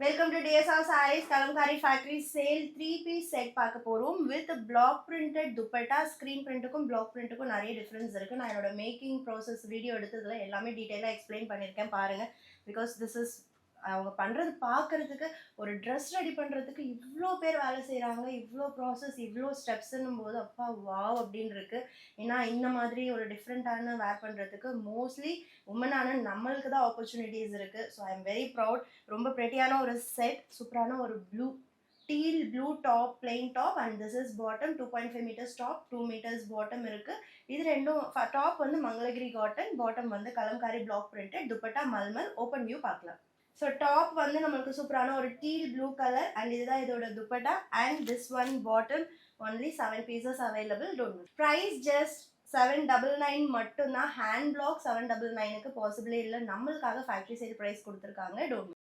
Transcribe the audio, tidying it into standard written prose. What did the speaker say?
Welcome to DSR Sarees Kalamkari Factory Sale 3-piece set பார்க்க போறோம் with block printed dupatta. Screen printக்கும் block printக்கும் நிறைய difference இருக்கு. நான் என்னோட மேக்கிங் ப்ராசஸ் வீடியோ எடுத்ததுல எல்லாமே டீடைலா எக்ஸ்பிளைன் பண்ணியிருக்கேன் பாருங்க. பிகாஸ் திஸ் இஸ் அவங்க பண்ணுறது பார்க்குறதுக்கு ஒரு ட்ரெஸ் ரெடி பண்ணுறதுக்கு இவ்வளோ பேர் வேலை செய்கிறாங்க, இவ்வளோ ப்ராசஸ், இவ்வளோ ஸ்டெப்ஸுன்னும் போது அப்பா வாவ் அப்படின்னு இருக்குது. ஏன்னா இந்த மாதிரி ஒரு டிஃப்ரெண்ட்டான வேர் பண்ணுறதுக்கு மோஸ்ட்லி உமனான நம்மளுக்கு தான் ஆப்பர்ச்சுனிட்டிஸ் இருக்குது. So I am very proud. ரொம்ப ப்ரெட்டியான ஒரு செட், சூப்பரான ஒரு deal blue top, plain top, and this is bottom 2.5 meters top, 2 meters bottom இருக்குது. இது ரெண்டும் டாப் வந்து மங்களகிரி காட்டன், பாட்டம் வந்து kalamkari block printed, dupatta mulmul. Open view பார்க்கலாம். ஸோ டாப் வந்து நம்மளுக்கு சூப்பரான ஒரு டீல் ப்ளூ கலர், அண்ட் இதுதான் இதோட dupatta. And this one bottom only 7 pieces available. Don't price just 799 மட்டும்தான். ஹேண்ட் பிளாக் 799க்கு பாசிபிளே இல்லை. நம்மளுக்காக ஃபேக்ட்ரி சேல் ப்ரைஸ் கொடுத்துருக்காங்க. டோன்ட்